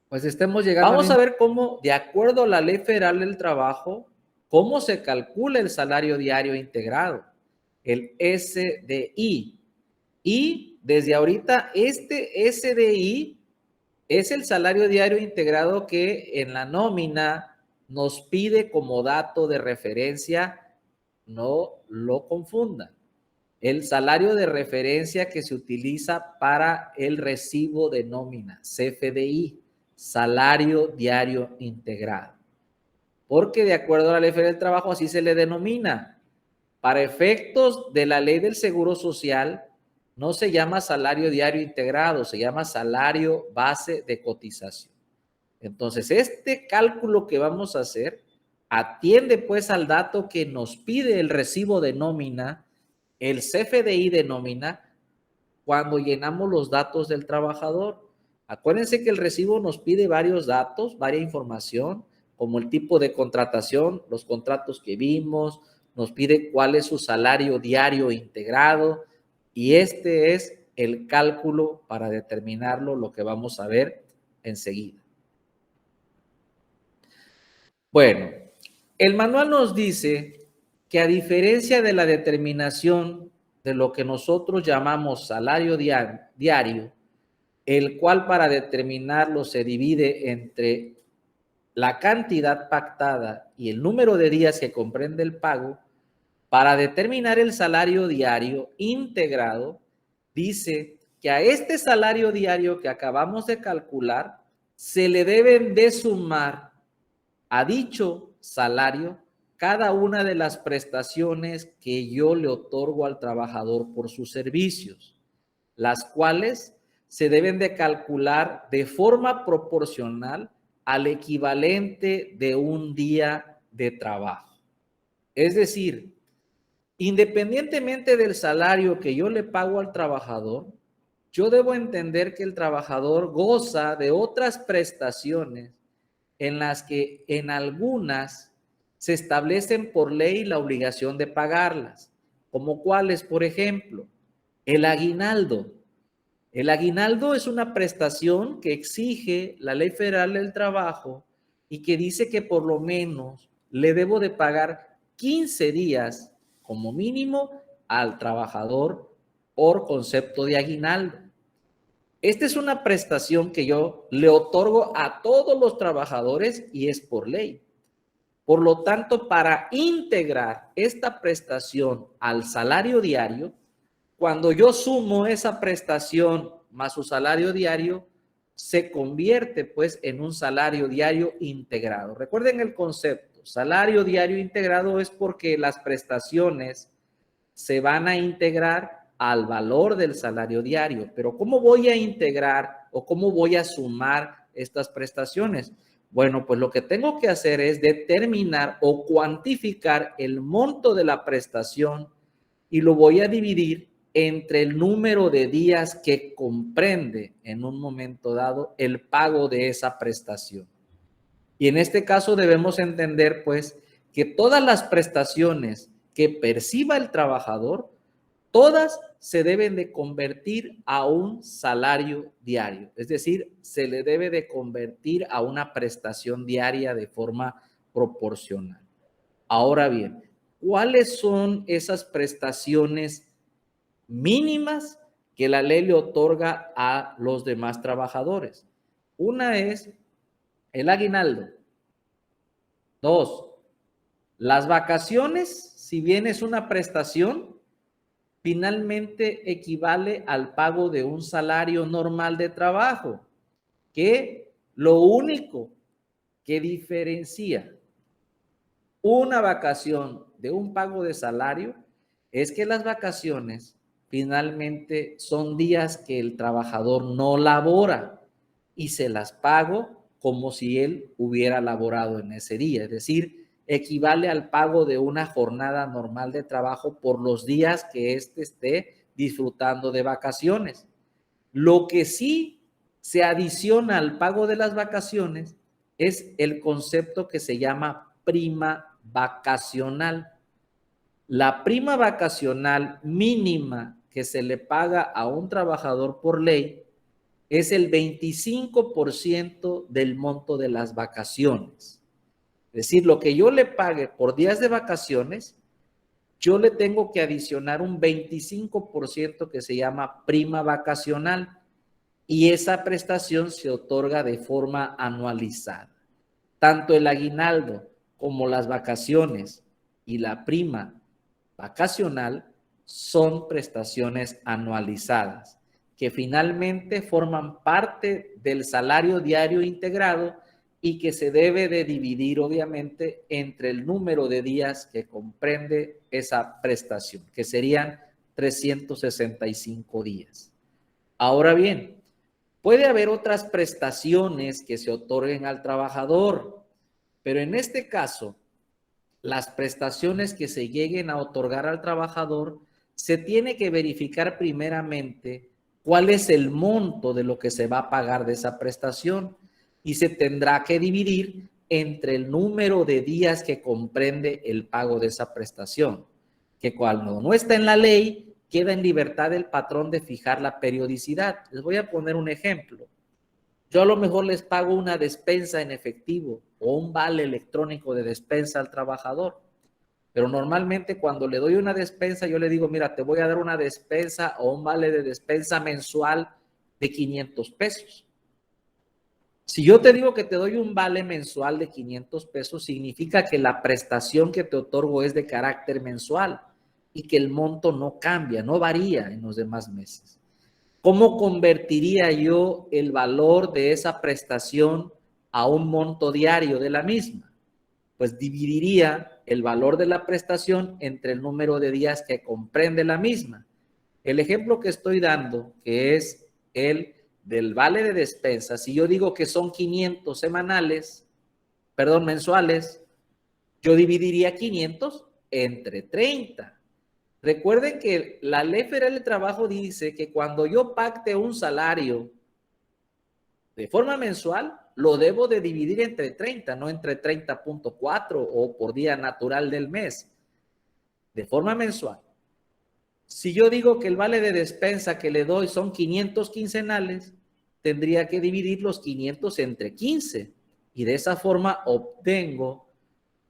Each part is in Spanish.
Pues estemos llegando. Vamos a ver cómo, de acuerdo a la Ley Federal del Trabajo, cómo se calcula el salario diario integrado, el SDI. Y desde ahorita este SDI es el salario diario integrado que en la nómina nos pide como dato de referencia. No lo confundan. El salario de referencia que se utiliza para el recibo de nómina, CFDI, salario diario integrado. Porque de acuerdo a la Ley Federal del Trabajo así se le denomina. Para efectos de la Ley del Seguro Social no se llama salario diario integrado, se llama salario base de cotización. Entonces, este cálculo que vamos a hacer atiende pues al dato que nos pide el recibo de nómina, el CFDI de nómina, cuando llenamos los datos del trabajador. Acuérdense que el recibo nos pide varios datos, varia información, como el tipo de contratación, los contratos que vimos, nos pide cuál es su salario diario integrado, y este es el cálculo para determinarlo, lo que vamos a ver enseguida. Bueno, el manual nos dice que a diferencia de la determinación de lo que nosotros llamamos salario diario, el cual para determinarlo se divide entre la cantidad pactada y el número de días que comprende el pago, para determinar el salario diario integrado, dice que a este salario diario que acabamos de calcular se le deben de sumar a dicho salario cada una de las prestaciones que yo le otorgo al trabajador por sus servicios, las cuales se deben de calcular de forma proporcional al equivalente de un día de trabajo. Es decir, independientemente del salario que yo le pago al trabajador, yo debo entender que el trabajador goza de otras prestaciones en las que en algunas se establecen por ley la obligación de pagarlas, como cuáles, por ejemplo, el aguinaldo. El aguinaldo es una prestación que exige la Ley Federal del Trabajo y que dice que por lo menos le debo de pagar 15 días como mínimo al trabajador por concepto de aguinaldo. Esta es una prestación que yo le otorgo a todos los trabajadores y es por ley. Por lo tanto, para integrar esta prestación al salario diario, cuando yo sumo esa prestación más su salario diario, se convierte pues en un salario diario integrado. Recuerden el concepto, salario diario integrado es porque las prestaciones se van a integrar al valor del salario diario. Pero ¿cómo voy a integrar o cómo voy a sumar estas prestaciones? Bueno, pues lo que tengo que hacer es determinar o cuantificar el monto de la prestación y lo voy a dividir entre el número de días que comprende en un momento dado el pago de esa prestación. Y en este caso debemos entender pues que todas las prestaciones que perciba el trabajador, todas se deben de convertir a un salario diario, es decir, se le debe de convertir a una prestación diaria de forma proporcional. Ahora bien, ¿cuáles son esas prestaciones mínimas que la ley le otorga a los demás trabajadores? Una es el aguinaldo. Dos, las vacaciones, si bien es una prestación, finalmente equivale al pago de un salario normal de trabajo, que lo único que diferencia una vacación de un pago de salario es que las vacaciones finalmente son días que el trabajador no labora y se las pago como si él hubiera laborado en ese día. Es decir, equivale al pago de una jornada normal de trabajo por los días que éste esté disfrutando de vacaciones. Lo que sí se adiciona al pago de las vacaciones es el concepto que se llama prima vacacional. La prima vacacional mínima que se le paga a un trabajador por ley es el 25% del monto de las vacaciones. Es decir, lo que yo le pague por días de vacaciones, yo le tengo que adicionar un 25% que se llama prima vacacional y esa prestación se otorga de forma anualizada. Tanto el aguinaldo como las vacaciones y la prima vacacional son prestaciones anualizadas que finalmente forman parte del salario diario integrado y que se debe de dividir obviamente entre el número de días que comprende esa prestación, que serían 365 días. Ahora bien, puede haber otras prestaciones que se otorguen al trabajador, pero en este caso, las prestaciones que se lleguen a otorgar al trabajador, se tiene que verificar primeramente cuál es el monto de lo que se va a pagar de esa prestación y se tendrá que dividir entre el número de días que comprende el pago de esa prestación, que cuando no está en la ley, queda en libertad del patrón de fijar la periodicidad. Les voy a poner un ejemplo. Yo a lo mejor les pago una despensa en efectivo o un vale electrónico de despensa al trabajador, pero normalmente cuando le doy una despensa, yo le digo, mira, te voy a dar una despensa o un vale de despensa mensual de 500 pesos. Si yo te digo que te doy un vale mensual de 500 pesos, significa que la prestación que te otorgo es de carácter mensual y que el monto no cambia, no varía en los demás meses. ¿Cómo convertiría yo el valor de esa prestación a un monto diario de la misma? Pues dividiría el valor de la prestación entre el número de días que comprende la misma. El ejemplo que estoy dando, que es el del vale de despensa, si yo digo que son 500 mensuales, yo dividiría 500 entre 30. Recuerden que la Ley Federal del Trabajo dice que cuando yo pacte un salario de forma mensual, lo debo de dividir entre 30, no entre 30.4 o por día natural del mes, de forma mensual. Si yo digo que el vale de despensa que le doy son 500 quincenales, tendría que dividir los 500 entre 15 y de esa forma obtengo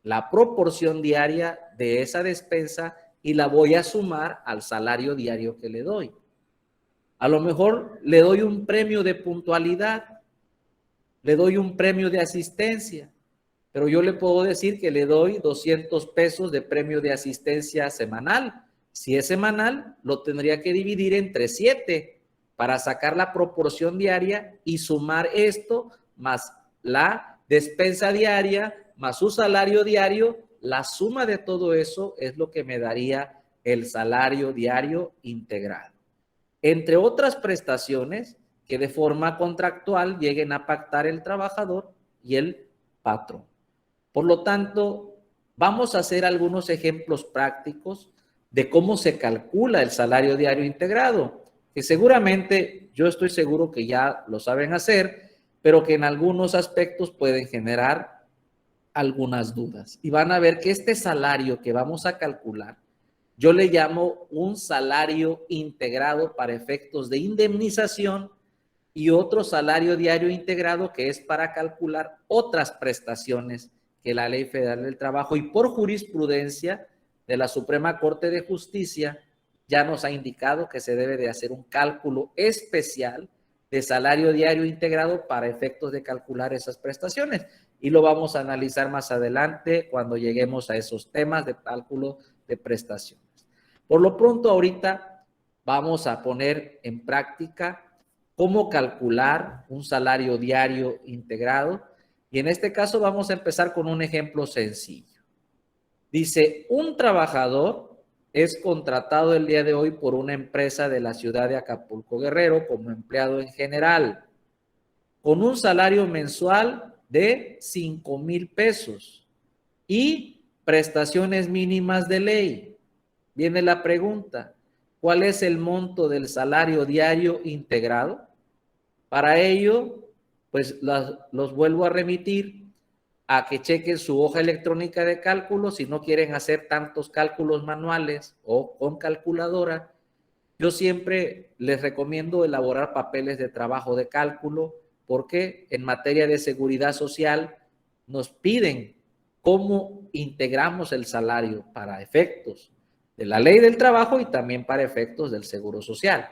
la proporción diaria de esa despensa y la voy a sumar al salario diario que le doy. A lo mejor le doy un premio de puntualidad, le doy un premio de asistencia, pero yo le puedo decir que le doy 200 pesos de premio de asistencia semanal. Si es semanal, lo tendría que dividir entre 7 para sacar la proporción diaria y sumar esto más la despensa diaria, más su salario diario. La suma de todo eso es lo que me daría el salario diario integrado. Entre otras prestaciones que de forma contractual lleguen a pactar el trabajador y el patrón. Por lo tanto, vamos a hacer algunos ejemplos prácticos de cómo se calcula el salario diario integrado, que seguramente yo estoy seguro que ya lo saben hacer, pero que en algunos aspectos pueden generar algunas dudas. Y van a ver que este salario que vamos a calcular, yo le llamo un salario integrado para efectos de indemnización y otro salario diario integrado que es para calcular otras prestaciones que la Ley Federal del Trabajo y por jurisprudencia de la Suprema Corte de Justicia ya nos ha indicado que se debe de hacer un cálculo especial de salario diario integrado para efectos de calcular esas prestaciones. Y lo vamos a analizar más adelante cuando lleguemos a esos temas de cálculo de prestaciones. Por lo pronto, ahorita vamos a poner en práctica cómo calcular un salario diario integrado. Y en este caso vamos a empezar con un ejemplo sencillo. Dice, un trabajador es contratado el día de hoy por una empresa de la ciudad de Acapulco Guerrero como empleado en general, con un salario mensual de 5,000 pesos. y prestaciones mínimas de ley. Viene la pregunta, ¿cuál es el monto del salario diario integrado? Para ello, pues los vuelvo a remitir a que chequen su hoja electrónica de cálculo. Si no quieren hacer tantos cálculos manuales o con calculadora, yo siempre les recomiendo elaborar papeles de trabajo de cálculo, porque en materia de seguridad social nos piden cómo integramos el salario para efectos de la ley del trabajo y también para efectos del seguro social.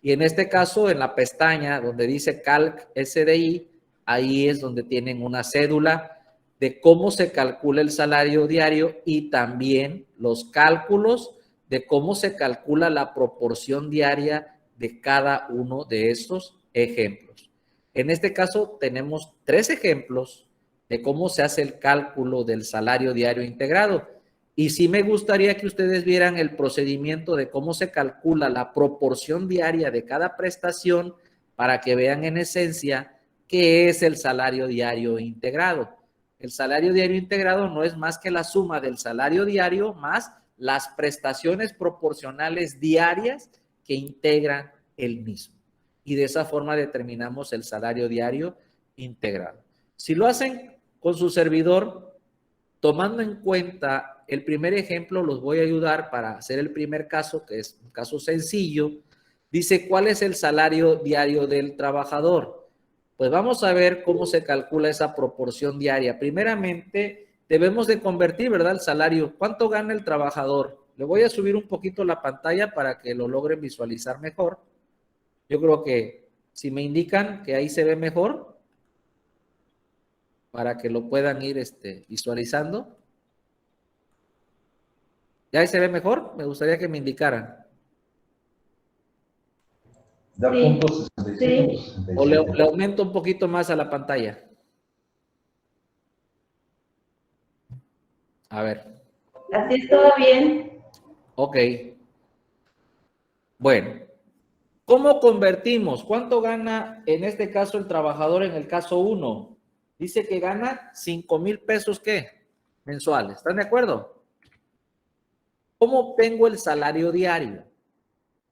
Y en este caso, en la pestaña donde dice Calc SDI, ahí es donde tienen una cédula de cómo se calcula el salario diario y también los cálculos de cómo se calcula la proporción diaria de cada uno de estos ejemplos. En este caso tenemos 3 ejemplos de cómo se hace el cálculo del salario diario integrado. Y sí me gustaría que ustedes vieran el procedimiento de cómo se calcula la proporción diaria de cada prestación para que vean en esencia qué es el salario diario integrado. El salario diario integrado no es más que la suma del salario diario más las prestaciones proporcionales diarias que integran el mismo. Y de esa forma determinamos el salario diario integrado. Si lo hacen con su servidor, tomando en cuenta el primer ejemplo, los voy a ayudar para hacer el primer caso, que es un caso sencillo. Dice, ¿cuál es el salario diario del trabajador? Pues vamos a ver cómo se calcula esa proporción diaria. Primeramente, debemos de convertir, ¿verdad?, el salario. ¿Cuánto gana el trabajador? Le voy a subir un poquito la pantalla para que lo logren visualizar mejor. Yo creo que si me indican que ahí se ve mejor, para que lo puedan ir visualizando. ¿Ya ahí se ve mejor? Me gustaría que me indicaran. Da Sí. puntos 65, Sí. 67. O le aumento un poquito más a la pantalla. A ver. Así es todo bien. Ok. Bueno. ¿Cómo convertimos? ¿Cuánto gana en este caso el trabajador en el caso 1? Dice que gana 5,000 pesos, ¿qué? Mensuales. ¿Están de acuerdo? ¿Cómo obtengo el salario diario?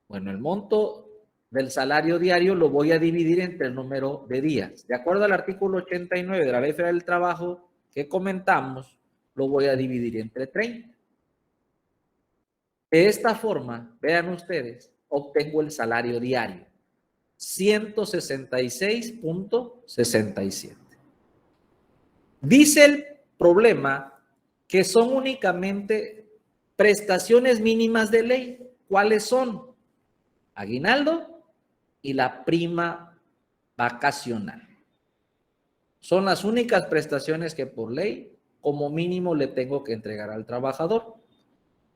Bueno, el monto del salario diario lo voy a dividir entre el número de días. De acuerdo al artículo 89 de la Ley Federal del Trabajo que comentamos, lo voy a dividir entre 30. De esta forma, vean ustedes, obtengo el salario diario. 166.67. Dice el problema que son únicamente prestaciones mínimas de ley. ¿Cuáles son? Aguinaldo y la prima vacacional. Son las únicas prestaciones que por ley, como mínimo, le tengo que entregar al trabajador.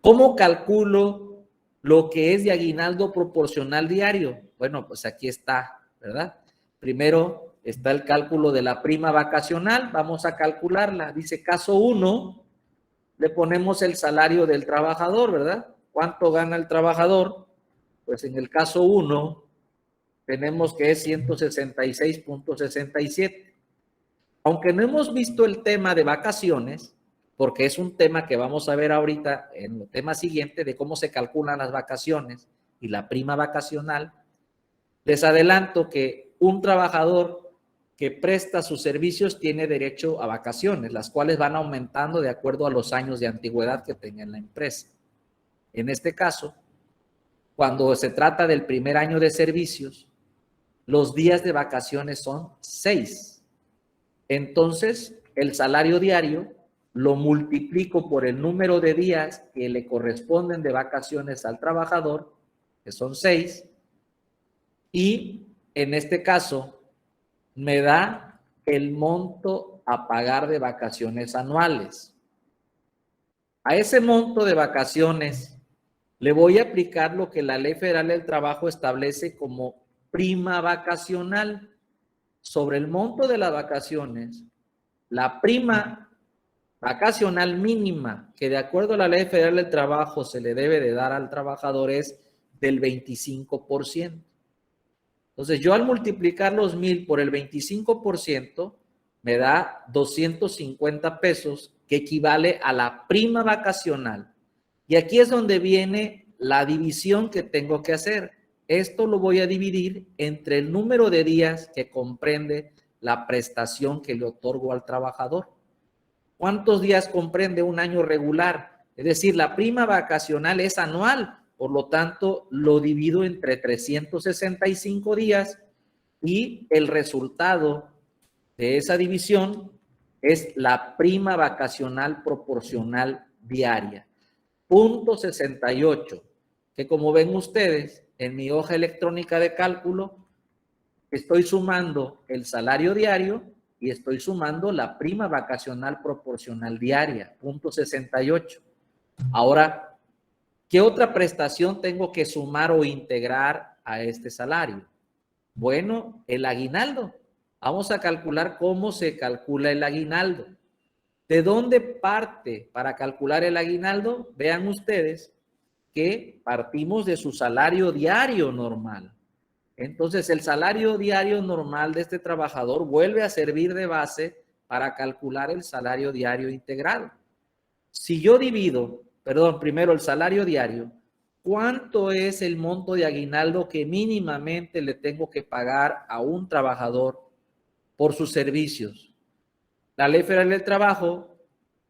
¿Cómo calculo lo que es de aguinaldo proporcional diario? Bueno, pues aquí está, ¿verdad? Primero está el cálculo de la prima vacacional. Vamos a calcularla. Dice caso 1, le ponemos el salario del trabajador, ¿verdad? ¿Cuánto gana el trabajador? Pues en el caso 1 tenemos que es 166.67. Aunque no hemos visto el tema de vacaciones, porque es un tema que vamos a ver ahorita en el tema siguiente de cómo se calculan las vacaciones y la prima vacacional, les adelanto que un trabajador que presta sus servicios tiene derecho a vacaciones, las cuales van aumentando de acuerdo a los años de antigüedad que tenga en la empresa. En este caso, cuando se trata del primer año de servicios, los días de vacaciones son 6. Entonces, el salario diario lo multiplico por el número de días que le corresponden de vacaciones al trabajador, que son 6, y en este caso me da el monto a pagar de vacaciones anuales. A ese monto de vacaciones le voy a aplicar lo que la Ley Federal del Trabajo establece como prima vacacional. Sobre el monto de las vacaciones, la prima vacacional mínima que de acuerdo a la Ley Federal del Trabajo se le debe de dar al trabajador es del 25%. Entonces yo al multiplicar los 1,000 por el 25% me da 250 pesos que equivale a la prima vacacional. Y aquí es donde viene la división que tengo que hacer. Esto lo voy a dividir entre el número de días que comprende la prestación que le otorgo al trabajador. ¿Cuántos días comprende un año regular? Es decir, la prima vacacional es anual, por lo tanto, lo divido entre 365 días y el resultado de esa división es la prima vacacional proporcional diaria. Punto 68, que como ven ustedes, en mi hoja electrónica de cálculo, estoy sumando el salario diario y estoy sumando la prima vacacional proporcional diaria, punto 68. Ahora, ¿qué otra prestación tengo que sumar o integrar a este salario? Bueno, el aguinaldo. Vamos a calcular cómo se calcula el aguinaldo. ¿De dónde parte para calcular el aguinaldo? Vean ustedes que partimos de su salario diario normal. Entonces, el salario diario normal de este trabajador vuelve a servir de base para calcular el salario diario integrado. Si yo divido, primero el salario diario, ¿cuánto es el monto de aguinaldo que mínimamente le tengo que pagar a un trabajador por sus servicios? La Ley Federal del Trabajo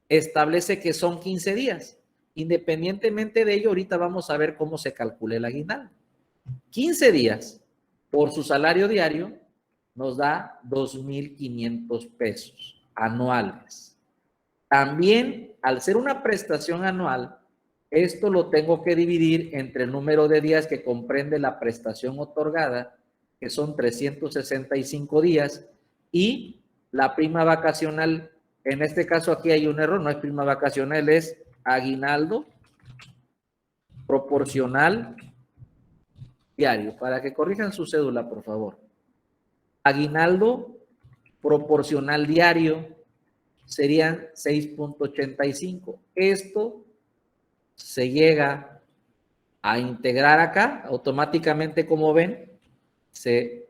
establece que son 15 días. Independientemente de ello, ahorita vamos a ver cómo se calcula el aguinaldo. 15 días por su salario diario nos da 2,500 pesos anuales. También, al ser una prestación anual, esto lo tengo que dividir entre el número de días que comprende la prestación otorgada, que son 365 días, y la prima vacacional. En este caso aquí hay un error, no es prima vacacional, es aguinaldo proporcional diario. Para que corrijan su cédula, por favor. Aguinaldo proporcional diario serían 6.85. Esto se llega a integrar acá, automáticamente, como ven, se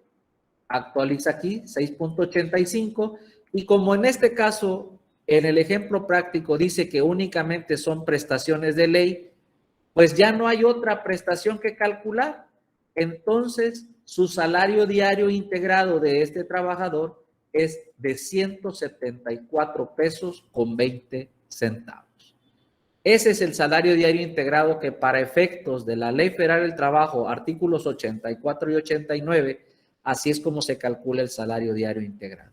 actualiza aquí, 6.85, y como en este caso, en el ejemplo práctico dice que únicamente son prestaciones de ley, pues ya no hay otra prestación que calcular. Entonces, su salario diario integrado de este trabajador es de 174 pesos con 20 centavos. Ese es el salario diario integrado que para efectos de la Ley Federal del Trabajo, artículos 84 y 89, así es como se calcula el salario diario integrado.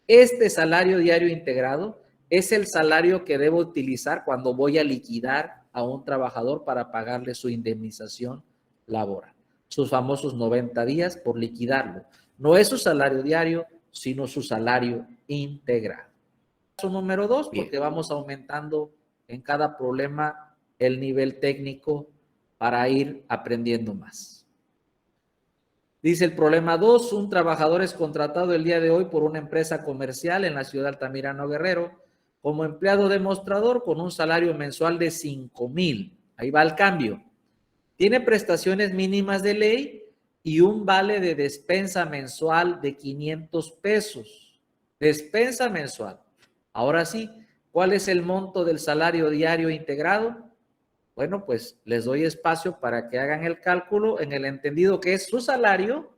Este salario diario integrado es el salario que debo utilizar cuando voy a liquidar a un trabajador para pagarle su indemnización laboral, sus famosos 90 días por liquidarlo. No es su salario diario, sino su salario integrado. Caso número 2, porque vamos aumentando en cada problema el nivel técnico para ir aprendiendo más. Dice el problema 2, un trabajador es contratado el día de hoy por una empresa comercial en la ciudad de Altamirano, Guerrero, como empleado demostrador con un salario mensual de 5,000. Ahí va el cambio. Tiene prestaciones mínimas de ley y un vale de despensa mensual de 500 pesos. Despensa mensual. Ahora sí, ¿cuál es el monto del salario diario integrado? Bueno, pues les doy espacio para que hagan el cálculo en el entendido que es su salario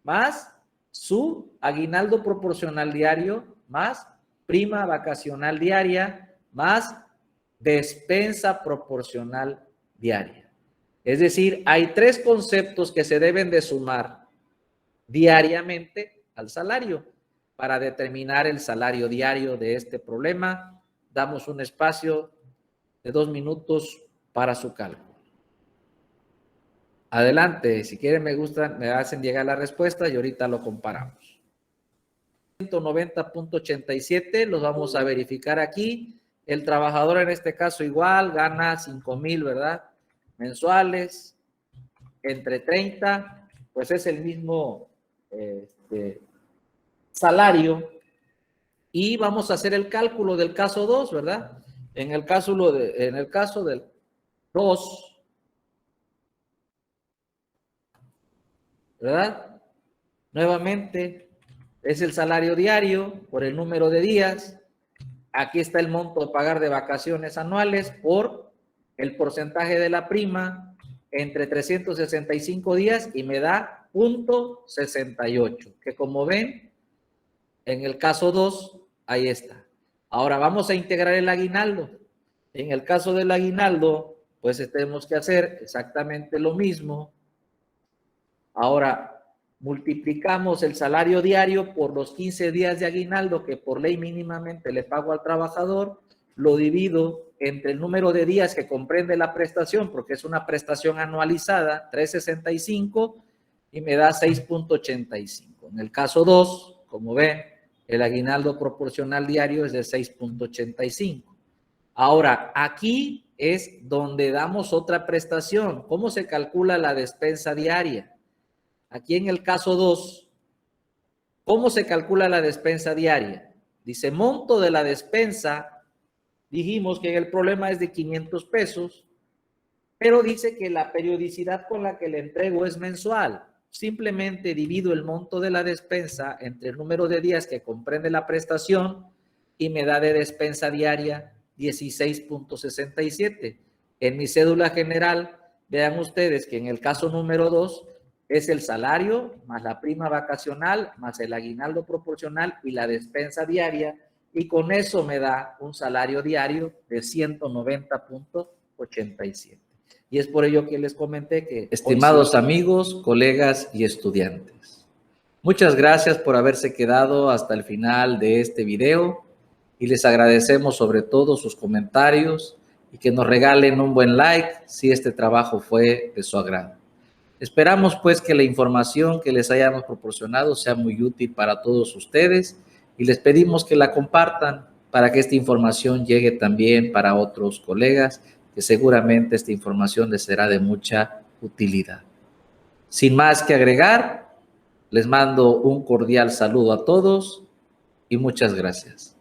más su aguinaldo proporcional diario más prima vacacional diaria más despensa proporcional diaria. Es decir, hay 3 conceptos que se deben de sumar diariamente al salario. Para determinar el salario diario de este problema, damos un espacio de 2 minutos para su cálculo. Adelante, si quieren me hacen llegar la respuesta y ahorita lo comparamos. 190.87, los vamos a verificar aquí. El trabajador en este caso igual gana 5,000, ¿verdad? Mensuales, entre 30, pues es el mismo salario. Y vamos a hacer el cálculo del caso 2, ¿verdad? En el caso del 2, ¿verdad? Nuevamente, es el salario diario por el número de días. aquí está el monto a pagar de vacaciones anuales por el porcentaje de la prima entre 365 días y me da 0.68, que como ven, en el caso 2, ahí está. Ahora vamos a integrar el aguinaldo. En el caso del aguinaldo, pues tenemos que hacer exactamente lo mismo. Ahora, multiplicamos el salario diario por los 15 días de aguinaldo que por ley mínimamente le pago al trabajador, lo divido entre el número de días que comprende la prestación, porque es una prestación anualizada, 365, y me da 6.85. En el caso 2, como ven, el aguinaldo proporcional diario es de 6.85. Ahora, aquí es donde damos otra prestación. ¿Cómo se calcula la despensa diaria? Aquí en el caso 2, ¿cómo se calcula la despensa diaria? Dice, monto de la despensa, dijimos que el problema es de 500 pesos, pero dice que la periodicidad con la que le entrego es mensual. Simplemente divido el monto de la despensa entre el número de días que comprende la prestación y me da de despensa diaria 16.67. En mi cédula general, vean ustedes que en el caso número 2 es el salario más la prima vacacional más el aguinaldo proporcional y la despensa diaria, y con eso me da un salario diario de 190.87. Y es por ello que les comenté que, estimados amigos, colegas y estudiantes, muchas gracias por haberse quedado hasta el final de este video y les agradecemos sobre todo sus comentarios y que nos regalen un buen like si este trabajo fue de su agrado. Esperamos pues que la información que les hayamos proporcionado sea muy útil para todos ustedes y les pedimos que la compartan para que esta información llegue también para otros colegas, que seguramente esta información les será de mucha utilidad. Sin más que agregar, les mando un cordial saludo a todos y muchas gracias.